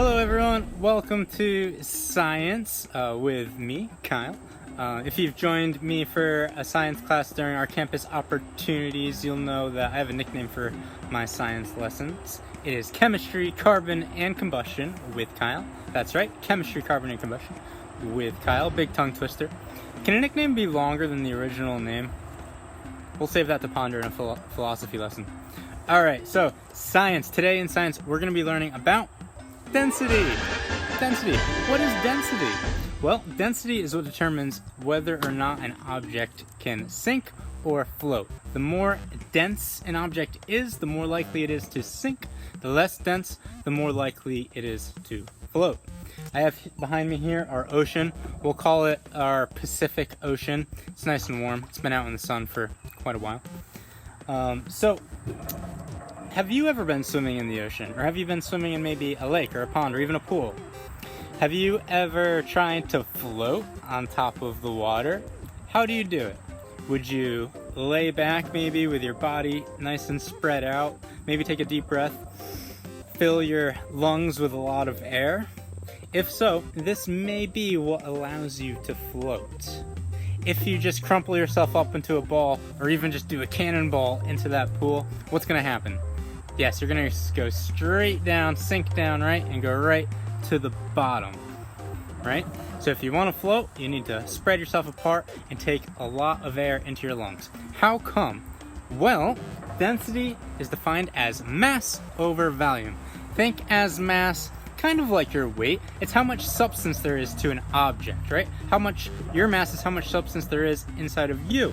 Hello everyone, welcome to Science with me, Kyle. If you've joined me for a science class during our campus opportunities, you'll know that I have a nickname for my science lessons. It is Chemistry, Carbon, and Combustion with Kyle. That's right, Chemistry, Carbon, and Combustion with Kyle. Big tongue twister. Can a nickname be longer than the original name? We'll save that to ponder in a philosophy lesson. Alright, so science. Today in science, we're going to be learning about density. Density. What is density? Well, density is what determines whether or not an object can sink or float. The more dense an object is, the more likely it is to sink. The less dense, the more likely it is to float. I have behind me here our ocean. We'll call it our Pacific Ocean. It's nice and warm. It's been out in the sun for quite a while. Have you ever been swimming in the ocean? Or have you been swimming in maybe a lake or a pond or even a pool? Have you ever tried to float on top of the water? How do you do it? Would you lay back maybe with your body nice and spread out? Maybe take a deep breath? Fill your lungs with a lot of air? If so, this may be what allows you to float. If you just crumple yourself up into a ball or even just do a cannonball into that pool, what's going to happen? Yes, you're going to go straight down, sink down, right, and go right to the bottom, right? So if you want to float, you need to spread yourself apart and take a lot of air into your lungs. How come? Well, density is defined as mass over volume. Think as mass kind of like your weight. It's how much substance there is to an object, right? How much your mass is how much substance there is inside of you.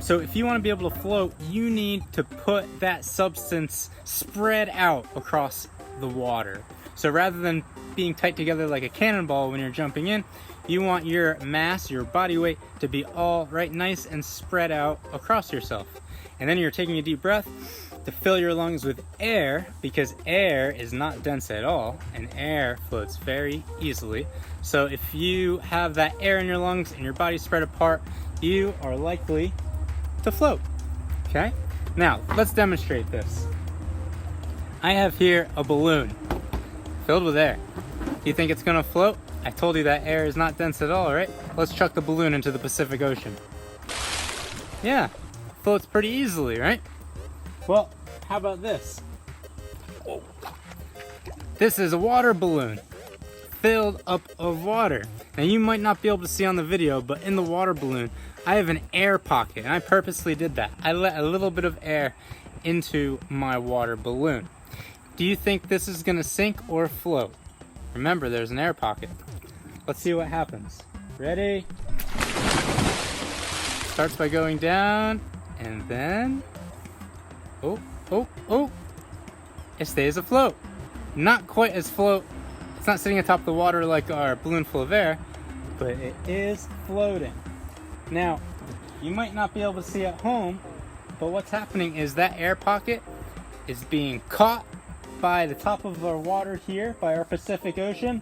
So if you want to be able to float, you need to put that substance spread out across the water. So rather than being tight together like a cannonball when you're jumping in, you want your mass, your body weight, to be all right, nice and spread out across yourself. And then you're taking a deep breath to fill your lungs with air, because air is not dense at all, and air floats very easily. So if you have that air in your lungs and your body spread apart, you are likely to float. Okay? Now, let's demonstrate this. I have here a balloon filled with air. Do you think it's gonna float? I told you that air is not dense at all, right? Let's chuck the balloon into the Pacific Ocean. Yeah, floats pretty easily, right? Well, how about this? Whoa. This is a water balloon filled up of water. Now you might not be able to see on the video, but in the water balloon, I have an air pocket, and I purposely did that. I let a little bit of air into my water balloon. Do you think this is gonna sink or float? Remember, there's an air pocket. Let's see what happens. Ready? Starts by going down, and then, oh, it stays afloat. Not quite as float. It's not sitting atop the water like our balloon full of air, but it is floating. Now, you might not be able to see at home, but what's happening is that air pocket is being caught by the top of our water here, by our Pacific Ocean,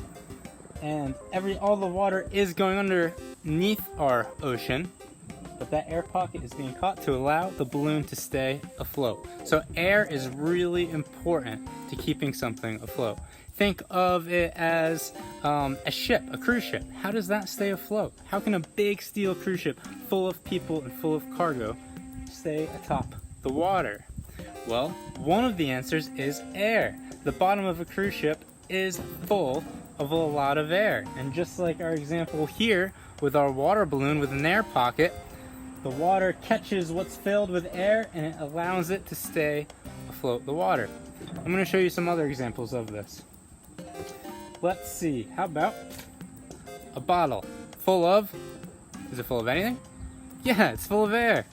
and all the water is going underneath our ocean, but that air pocket is being caught to allow the balloon to stay afloat. So air is really important to keeping something afloat. Think of it as a ship, a cruise ship. How does that stay afloat? How can a big steel cruise ship full of people and full of cargo stay atop the water? Well, one of the answers is air. The bottom of a cruise ship is full of a lot of air. And just like our example here with our water balloon with an air pocket, the water catches what's filled with air and it allows it to stay afloat the water. I'm going to show you some other examples of this. Let's see, how about a bottle full of, is it full of anything? Yeah, it's full of air.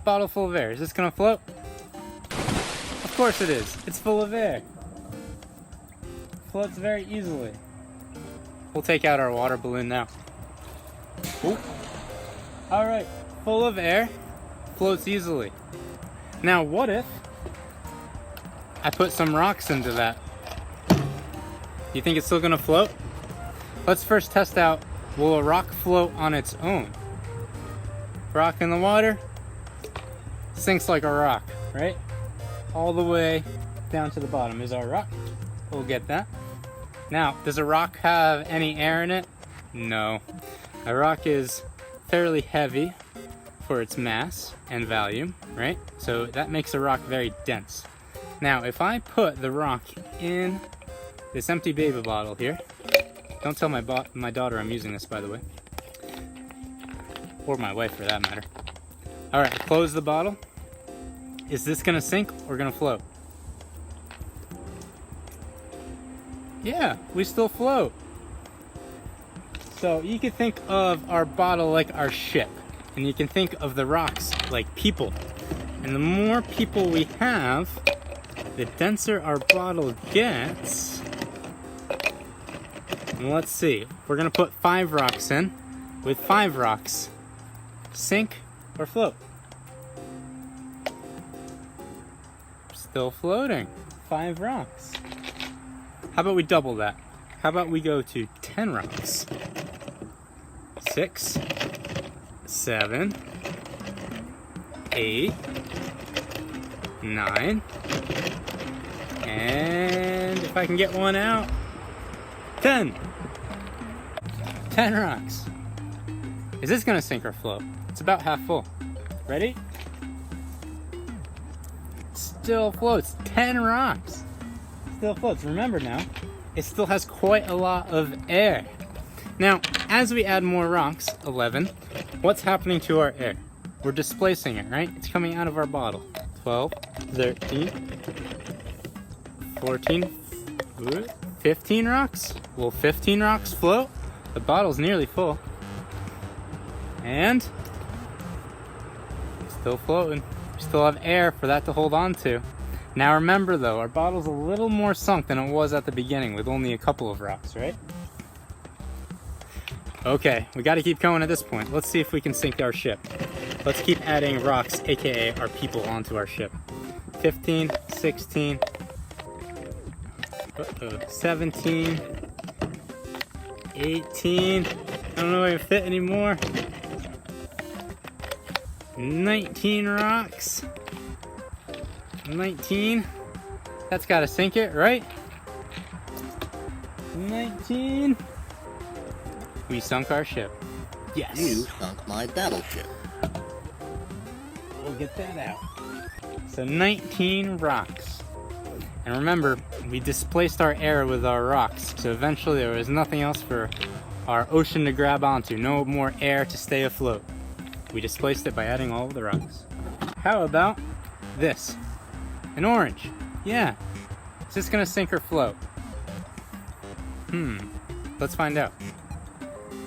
Bottle full of air. Is this going to float? Of course it is. It's full of air. Floats very easily. We'll take out our water balloon now. Ooh. All right, full of air, floats easily. Now what if I put some rocks into that? You think it's still gonna float? Let's first test out, will a rock float on its own? Rock in the water, sinks like a rock, right? All the way down to the bottom is our rock. We'll get that. Now, does a rock have any air in it? No. A rock is fairly heavy for its mass and volume, right? So that makes a rock very dense. Now, if I put the rock in this empty baby bottle here, don't tell my daughter I'm using this, by the way, or my wife for that matter. All right, close the bottle. Is this gonna sink or gonna float? Yeah, we still float. So you can think of our bottle like our ship, and you can think of the rocks like people. And the more people we have, the denser our bottle gets. And let's see, we're gonna put 5 rocks in. With 5 rocks, sink or float? Still floating. 5 rocks. How about we double that? How about we go to 10 rocks? 6, 7, 8, 9, and if I can get one out, 10. 10 rocks. Is this gonna sink or float? It's about half full. Ready? Still floats. 10 rocks. Still floats. Remember now, it still has quite a lot of air. Now, as we add more rocks, 11, what's happening to our air? We're displacing it, right? It's coming out of our bottle. 12, 13, 14, 15 rocks? Will 15 rocks float? The bottle's nearly full. And still floating. We still have air for that to hold on to. Now remember though, our bottle's a little more sunk than it was at the beginning with only a couple of rocks, right? Okay, we gotta keep going at this point. Let's see if we can sink our ship. Let's keep adding rocks, aka our people, onto our ship. 15, 16, 17, 18, I don't know if I can fit anymore. 19 rocks. 19. That's gotta sink it, right? 19. We sunk our ship. Yes. You sunk my battleship. We'll get that out. So 19 rocks. And remember, we displaced our air with our rocks. So eventually there was nothing else for our ocean to grab onto. No more air to stay afloat. We displaced it by adding all of the rocks. How about this? An orange. Yeah. Is this gonna sink or float? Let's find out.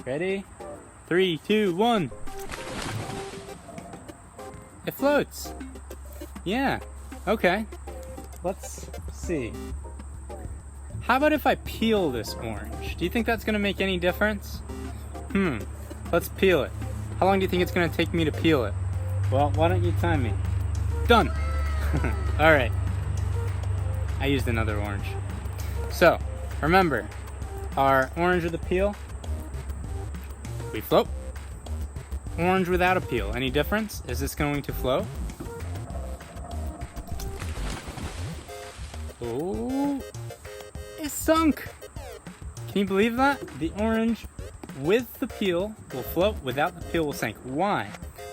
Ready? 3, 2, 1. It floats. Yeah. Okay. Let's see. How about if I peel this orange? Do you think that's gonna make any difference? Let's peel it. How long do you think it's gonna take me to peel it? Well, why don't you time me? Done. All right. I used another orange. So, remember, our orange with a peel, we float. Orange without a peel, any difference? Is this going to float? Oh, it sunk. Can you believe that? The orange with the peel will float, without the peel will sink. Why?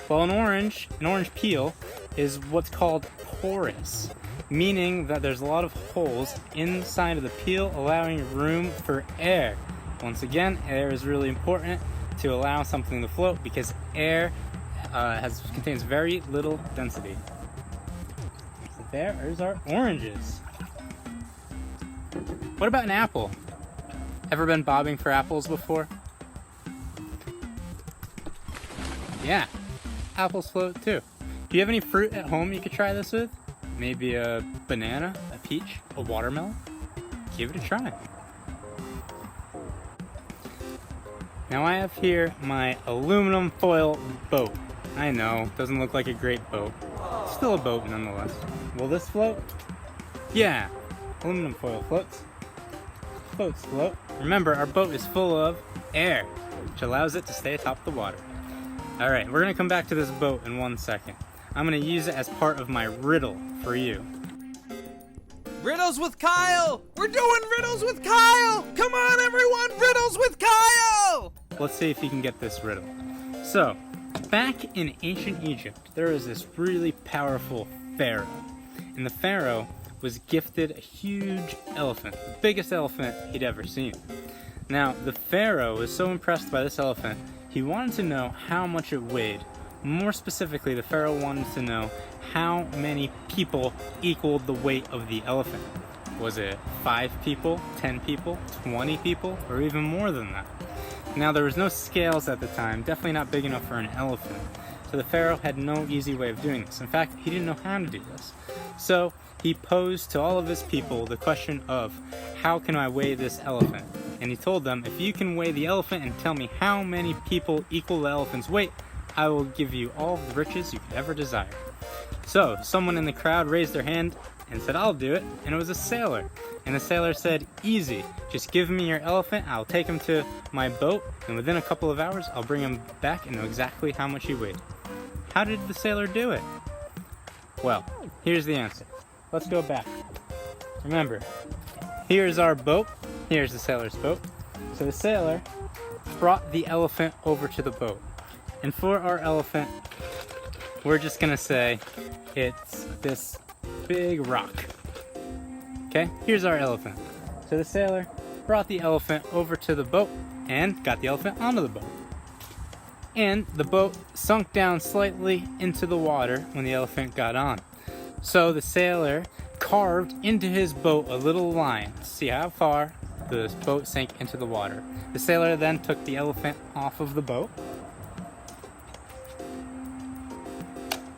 Well, an orange peel is what's called porous, meaning that there's a lot of holes inside of the peel, allowing room for air. Once again, air is really important to allow something to float because air contains very little density. So there is our oranges. What about an apple? Ever been bobbing for apples before? Yeah, apples float too. Do you have any fruit at home you could try this with? Maybe a banana, a peach, a watermelon? Give it a try. Now I have here my aluminum foil boat. I know, doesn't look like a great boat. Still a boat nonetheless. Will this float? Yeah, aluminum foil floats. Boats float. Remember, our boat is full of air, which allows it to stay atop the water. Alright, we're gonna come back to this boat in 1 second. I'm gonna use it as part of my riddle for you. Riddles with Kyle! We're doing riddles with Kyle! Come on, everyone, riddles with Kyle! Let's see if you can get this riddle. So, back in ancient Egypt, there was this really powerful pharaoh. And the pharaoh was gifted a huge elephant, the biggest elephant he'd ever seen. Now, the pharaoh was so impressed by this elephant, he wanted to know how much it weighed. More specifically, the pharaoh wanted to know how many people equaled the weight of the elephant. Was it 5 people, 10 people, 20 people, or even more than that? Now, there was no scales at the time, definitely not big enough for an elephant. So the pharaoh had no easy way of doing this. In fact, he didn't know how to do this. So he posed to all of his people the question of, how can I weigh this elephant? And he told them, if you can weigh the elephant and tell me how many people equal the elephant's weight, I will give you all the riches you could ever desire. So someone in the crowd raised their hand and said, I'll do it. And it was a sailor. And the sailor said, easy, just give me your elephant, I'll take him to my boat, and within a couple of hours, I'll bring him back and know exactly how much he weighed. How did the sailor do it? Well, here's the answer. Let's go back. Remember, here's our boat. Here's the sailor's boat. So the sailor brought the elephant over to the boat. And for our elephant, we're just gonna say it's this big rock. Okay, here's our elephant. So the sailor brought the elephant over to the boat and got the elephant onto the boat. And the boat sunk down slightly into the water when the elephant got on. So the sailor carved into his boat a little line to see how far the boat sank into the water. The sailor then took the elephant off of the boat.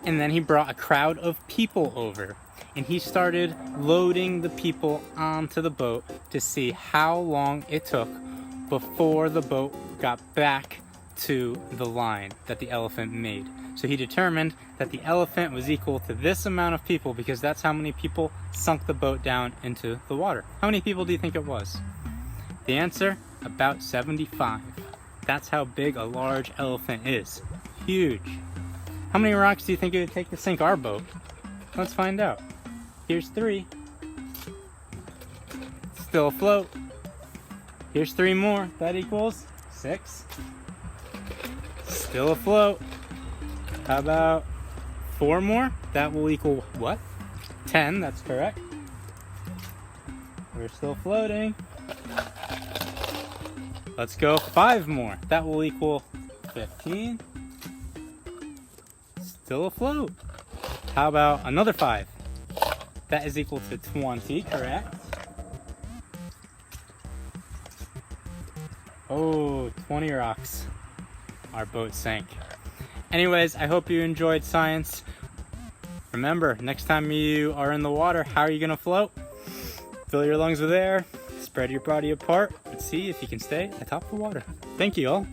And then he brought a crowd of people over. And he started loading the people onto the boat to see how long it took before the boat got back to the line that the elephant made. So he determined that the elephant was equal to this amount of people because that's how many people sunk the boat down into the water. How many people do you think it was? The answer, about 75. That's how big a large elephant is. Huge. How many rocks do you think it would take to sink our boat? Let's find out. Here's 3. Still afloat. Here's 3 more. That equals 6. Still afloat. How about 4 more? That will equal what? 10, that's correct. We're still floating. Let's go 5 more. That will equal 15. Still afloat. How about another 5? That is equal to 20, correct? Oh, 20 rocks. Our boat sank. Anyways, I hope you enjoyed science. Remember, next time you are in the water, how are you gonna float? Fill your lungs with air, spread your body apart, and see if you can stay atop the water. Thank you all.